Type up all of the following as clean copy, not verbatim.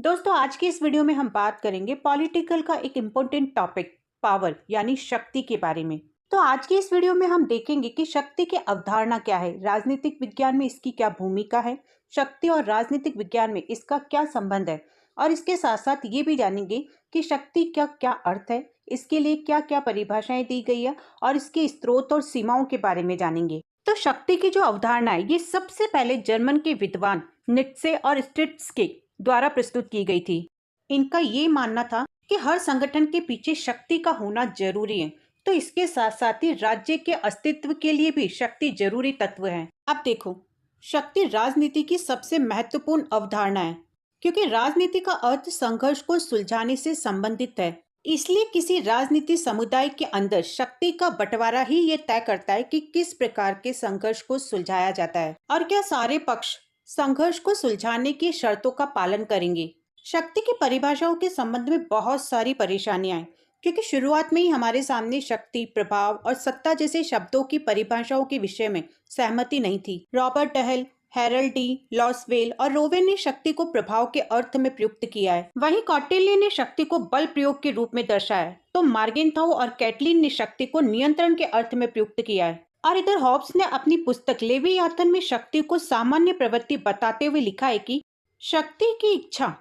दोस्तों आज की इस वीडियो में हम बात करेंगे पॉलिटिकल का एक इम्पोर्टेंट टॉपिक पावर यानी शक्ति के बारे में। तो आज की इस वीडियो में हम देखेंगे कि शक्ति की अवधारणा क्या है, राजनीतिक विज्ञान में इसकी क्या भूमिका है, शक्ति और राजनीतिक विज्ञान में इसका क्या संबंध है, और इसके साथ साथ ये भी जानेंगे कि शक्ति का क्या अर्थ है, इसके लिए क्या क्या परिभाषाएं दी गई है और इसके स्रोत और सीमाओं के बारे में जानेंगे। तो शक्ति की जो अवधारणा है ये सबसे पहले जर्मन के विद्वान नीत्शे और स्टिट्ज के द्वारा प्रस्तुत की गई थी। इनका ये मानना था कि हर संगठन के पीछे शक्ति का होना जरूरी है, तो इसके साथ साथ ही राज्य के अस्तित्व के लिए भी शक्ति जरूरी तत्व है। अब देखो, शक्ति राजनीति की सबसे महत्वपूर्ण अवधारणा है क्योंकि राजनीति का अर्थ संघर्ष को सुलझाने से संबंधित है। इसलिए किसी राजनीति समुदाय के अंदर शक्ति का बंटवारा ही ये तय करता है कि किस प्रकार के संघर्ष को सुलझाया जाता है और क्या सारे पक्ष संघर्ष को सुलझाने की शर्तों का पालन करेंगे। शक्ति की परिभाषाओं के संबंध में बहुत सारी परेशानियां हैं क्योंकि शुरुआत में ही हमारे सामने शक्ति, प्रभाव और सत्ता जैसे शब्दों की परिभाषाओं के विषय में सहमति नहीं थी। Robert Dahl, Harold D Lasswell और रोवेन ने शक्ति को प्रभाव के अर्थ में प्रयुक्त किया है। वहीं कौटिल्य ने शक्ति को बल प्रयोग के रूप में दर्शाया है, तो मार्गेनथाउ और कैटलिन ने शक्ति को नियंत्रण के अर्थ में प्रयुक्त किया है। और इधर हॉब्स ने अपनी पुस्तक लेवियाथन में शक्ति को सामान्य प्रवृत्ति बताते हुए लिखा है कि शक्ति की इच्छा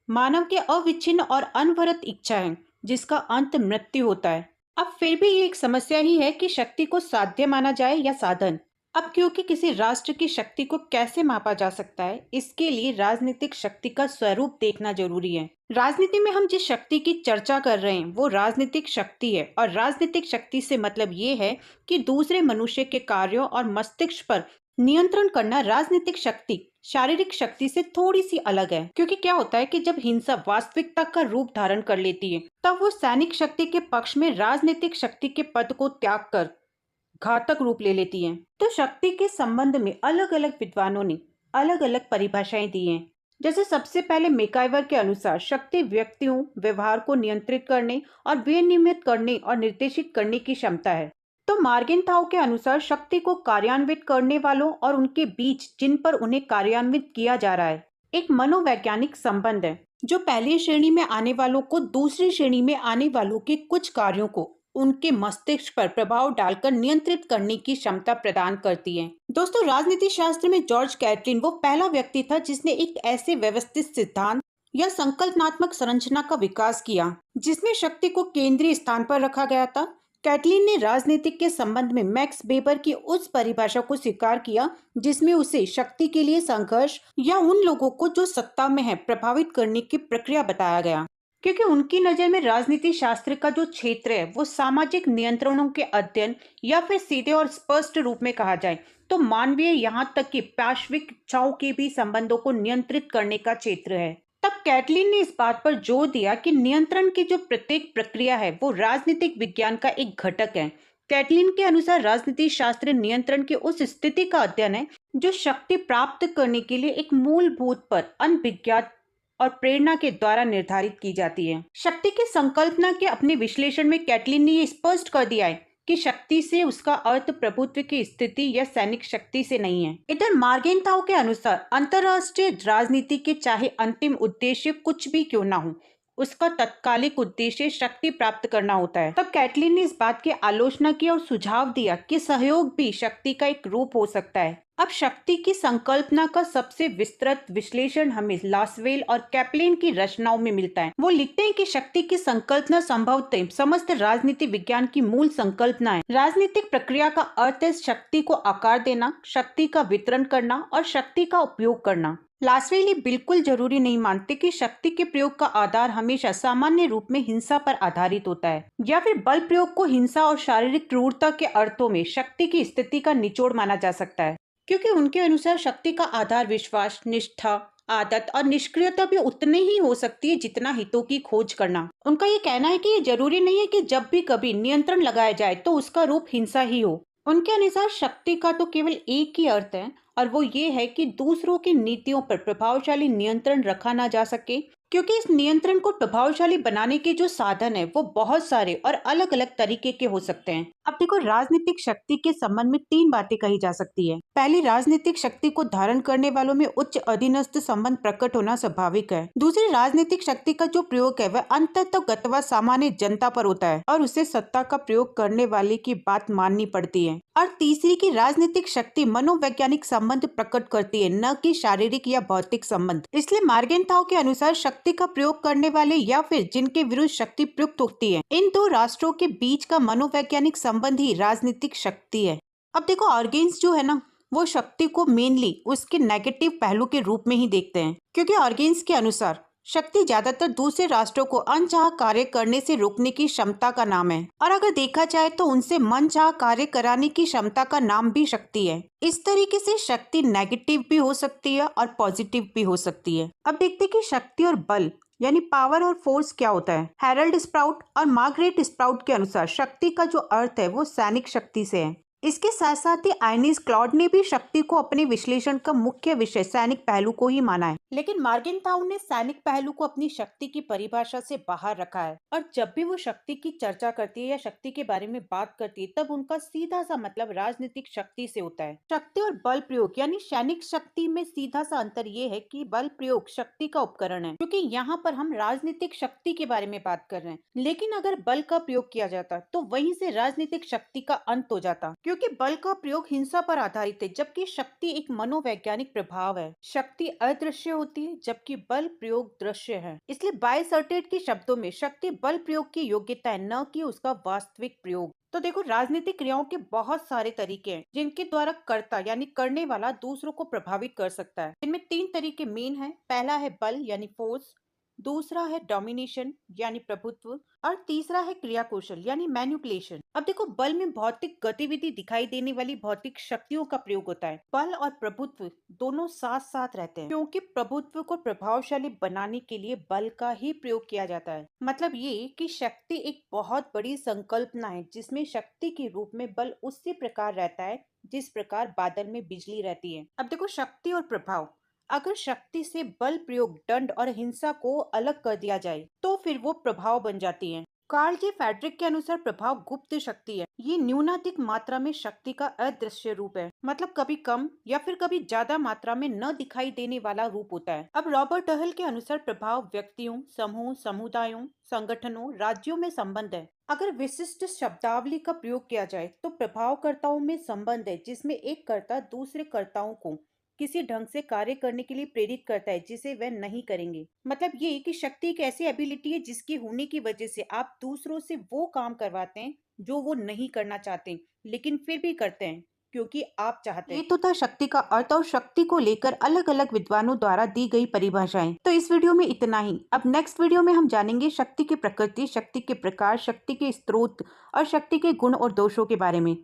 मानव के अविच्छिन्न और अनवरत इच्छा है जिसका अंत मृत्यु होता है। अब फिर भी ये एक समस्या ही है कि शक्ति को साध्य माना जाए या साधन। अब क्योंकि किसी राष्ट्र की शक्ति को कैसे मापा जा सकता है, इसके लिए राजनीतिक शक्ति का स्वरूप देखना जरूरी है। राजनीति में हम जिस शक्ति की चर्चा कर रहे हैं वो राजनीतिक शक्ति है, और राजनीतिक शक्ति से मतलब ये है कि दूसरे मनुष्य के कार्यों और मस्तिष्क पर नियंत्रण करना। राजनीतिक शक्ति शारीरिक शक्ति से थोड़ी सी अलग है क्योंकि क्या होता है कि जब हिंसा वास्तविकता का रूप धारण कर लेती है तब वो सैनिक शक्ति के पक्ष में राजनीतिक शक्ति के पद को त्याग कर घातक रूप ले लेती हैं। तो शक्ति के संबंध में अलग अलग विद्वानों ने अलग अलग परिभाषाएं दी हैं। जैसे सबसे पहले मैकाइवर के अनुसार शक्ति व्यक्तियों व्यवहार को नियंत्रित करने और विनियमित करने और निर्देशित करने की क्षमता है। तो मार्गेनथाउ के अनुसार शक्ति को कार्यान्वित करने वालों और उनके बीच जिन पर उन्हें कार्यान्वित किया जा रहा है एक मनोवैज्ञानिक संबंध है जो पहली श्रेणी में आने वालों को दूसरी श्रेणी में आने वालों के कुछ कार्यों को उनके मस्तिष्क पर प्रभाव डालकर नियंत्रित करने की क्षमता प्रदान करती है। दोस्तों, राजनीति शास्त्र में जॉर्ज कैटलिन वो पहला व्यक्ति था जिसने एक ऐसे व्यवस्थित सिद्धांत या संकल्पनात्मक संरचना का विकास किया जिसमें शक्ति को केंद्रीय स्थान पर रखा गया था। कैटलिन ने राजनीतिक के संबंध में मैक्स वेबर की उस परिभाषा को स्वीकार किया जिसमें उसे शक्ति के लिए संघर्ष या उन लोगों को जो सत्ता में है प्रभावित करने की प्रक्रिया बताया गया, क्योंकि उनकी नजर में राजनीति शास्त्र का जो क्षेत्र है वो सामाजिक नियंत्रणों के अध्ययन या फिर सीधे और स्पष्ट रूप में कहा जाए तो मानवीय यहाँ तक कि पार्श्विक इच्छाओं के भी संबंधों को नियंत्रित करने का क्षेत्र है। तब कैटलिन ने इस बात पर जोर दिया कि नियंत्रण की जो प्रत्येक प्रक्रिया है वो राजनीतिक विज्ञान का एक घटक है। कैटलिन के अनुसार राजनीति शास्त्र नियंत्रण की उस स्थिति का अध्ययन है जो शक्ति प्राप्त करने के लिए एक मूलभूत पर अनभिज्ञात और प्रेरणा के द्वारा निर्धारित की जाती है। शक्ति की संकल्पना के अपने विश्लेषण में कैटलिन ने ये स्पष्ट कर दिया है कि शक्ति से उसका अर्थ प्रभुत्व की स्थिति या सैनिक शक्ति से नहीं है। इधर मार्गेनथाउ के अनुसार अंतरराष्ट्रीय राजनीति के चाहे अंतिम उद्देश्य कुछ भी क्यों ना हो, उसका तत्कालिक उद्देश्य शक्ति प्राप्त करना होता है। तब कैटलिन ने इस बात की आलोचना की और सुझाव दिया कि सहयोग भी शक्ति का एक रूप हो सकता है। अब शक्ति की संकल्पना का सबसे विस्तृत विश्लेषण हमें लॉसवेल और कैटलिन की रचनाओं में मिलता है। वो लिखते हैं कि शक्ति की संकल्पना संभवतः समस्त राजनीति विज्ञान की मूल संकल्पना है। राजनीतिक प्रक्रिया का अर्थ है शक्ति को आकार देना, शक्ति का वितरण करना और शक्ति का उपयोग करना। लॉसवेल ये बिल्कुल जरूरी नहीं मानते कि शक्ति के प्रयोग का आधार हमेशा सामान्य रूप में हिंसा पर आधारित होता है या फिर बल प्रयोग को हिंसा और शारीरिक क्रूरता के अर्थों में शक्ति की स्थिति का निचोड़ माना जा सकता है, क्योंकि उनके अनुसार शक्ति का आधार विश्वास, निष्ठा, आदत और निष्क्रियता भी उतने ही हो सकती है जितना हितों की खोज करना। उनका ये कहना है कि ये जरूरी नहीं है कि जब भी कभी नियंत्रण लगाया जाए तो उसका रूप हिंसा ही हो। उनके अनुसार शक्ति का तो केवल एक ही अर्थ है और वो ये है कि दूसरों की नीतियों पर प्रभावशाली नियंत्रण रखा ना जा सके, क्योंकि इस नियंत्रण को प्रभावशाली बनाने के जो साधन है वो बहुत सारे और अलग अलग तरीके के हो सकते हैं। अब देखो, राजनीतिक शक्ति के संबंध में तीन बातें कही जा सकती है। पहली, राजनीतिक शक्ति को धारण करने वालों में उच्च अधीनस्थ संबंध प्रकट होना स्वाभाविक है। दूसरी, राजनीतिक शक्ति का जो प्रयोग है वह अंततः सामान्य जनता पर होता है और उसे सत्ता का प्रयोग करने वाले की बात माननी पड़ती है। और तीसरी की राजनीतिक शक्ति मनोवैज्ञानिक संबंध प्रकट करती है, न कि शारीरिक या भौतिक संबंध। इसलिए मार्गेंथाउ के अनुसार शक्ति का प्रयोग करने वाले या फिर जिनके विरुद्ध शक्ति प्रयुक्त होती है, इन दो राष्ट्रों के बीच का मनोवैज्ञानिक संबंध ही राजनीतिक शक्ति है। अब देखो, ऑर्गेन्स जो है ना, वो शक्ति को मेनली उसके नेगेटिव पहलू के रूप में ही देखते हैं, क्योंकि ऑर्गेन्स के अनुसार शक्ति ज्यादातर दूसरे राष्ट्रों को अनचाहा कार्य करने से रोकने की क्षमता का नाम है, और अगर देखा जाए तो उनसे मनचाहा कार्य कराने की क्षमता का नाम भी शक्ति है। इस तरीके से शक्ति नेगेटिव भी हो सकती है और पॉजिटिव भी हो सकती है। अब देखते हैं कि शक्ति और बल यानी पावर और फोर्स क्या होता है। हैरल्ड स्प्राउट और मार्गरेट स्प्राउट के अनुसार शक्ति का जो अर्थ है वो सैनिक शक्ति से है। इसके साथ साथ ही आइनिस क्लॉड ने भी शक्ति को अपने विश्लेषण का मुख्य विषय सैनिक पहलू को ही माना है, लेकिन मार्गेंथाउ ने सैनिक पहलू को अपनी शक्ति की परिभाषा से बाहर रखा है। और जब भी वो शक्ति की चर्चा करती है या शक्ति के बारे में बात करती है, तब उनका सीधा सा मतलब राजनीतिक शक्ति से होता है। शक्ति और बल प्रयोग यानी सैनिक शक्ति में सीधा सा अंतर ये है कि बल प्रयोग शक्ति का उपकरण है, क्योंकि यहाँ पर हम राजनीतिक शक्ति के बारे में बात कर रहे हैं। लेकिन अगर बल का प्रयोग किया जाता तो वहीं से राजनीतिक शक्ति का अंत हो जाता, क्योंकि बल का प्रयोग हिंसा पर आधारित है, जबकि शक्ति एक मनोवैज्ञानिक प्रभाव है। शक्ति अदृश्य होती है जबकि बल प्रयोग दृश्य है। इसलिए बायसर्टेड के शब्दों में शक्ति बल प्रयोग की योग्यता है, न कि उसका वास्तविक प्रयोग। तो देखो, राजनीतिक क्रियाओं के बहुत सारे तरीके हैं जिनके द्वारा कर्ता यानी करने वाला दूसरों को प्रभावित कर सकता है। इनमें तीन तरीके मेन हैं। पहला है बल यानी फोर्स, दूसरा है डोमिनेशन यानी प्रभुत्व, और तीसरा है क्रिया कौशल यानी मैनिपुलेशन। अब देखो, बल में भौतिक गतिविधि दिखाई देने वाली भौतिक शक्तियों का प्रयोग होता है। बल और प्रभुत्व दोनों साथ साथ रहते हैं, क्योंकि प्रभुत्व को प्रभावशाली बनाने के लिए बल का ही प्रयोग किया जाता है। मतलब ये कि शक्ति एक बहुत बड़ी संकल्पना है जिसमें शक्ति के रूप में बल उसी प्रकार रहता है जिस प्रकार बादल में बिजली रहती है। अब देखो, शक्ति और प्रभाव, अगर शक्ति से बल प्रयोग, दंड और हिंसा को अलग कर दिया जाए तो फिर वो प्रभाव बन जाती है। कार्ल जे फेड्रिक के अनुसार प्रभाव गुप्त शक्ति है। ये न्यूनाधिक मात्रा में शक्ति का अदृश्य रूप है, मतलब कभी कम या फिर कभी ज्यादा मात्रा में न दिखाई देने वाला रूप होता है। अब रॉबर्ट डहल के अनुसार प्रभाव व्यक्तियों, समूह, समुदायों, संगठनों, राज्यों में संबंध है। अगर विशिष्ट शब्दावली का प्रयोग किया जाए तो प्रभावकर्ताओं में संबंध है, जिसमें एक कर्ता दूसरे कर्ताओं को किसी ढंग से कार्य करने के लिए प्रेरित करता है जिसे वह नहीं करेंगे। मतलब ये कि शक्ति एक ऐसी एबिलिटी है जिसकी होने की वजह से आप दूसरों से वो काम करवाते हैं जो वो नहीं करना चाहते, लेकिन फिर भी करते हैं क्योंकि आप चाहते हैं। ये तो था शक्ति का अर्थ और शक्ति को लेकर अलग अलग विद्वानों द्वारा दी गई परिभाषाएं। तो इस वीडियो में इतना ही। अब नेक्स्ट वीडियो में हम जानेंगे शक्ति की प्रकृति, शक्ति के प्रकार, शक्ति के स्रोत और शक्ति के गुण और दोषों के बारे में।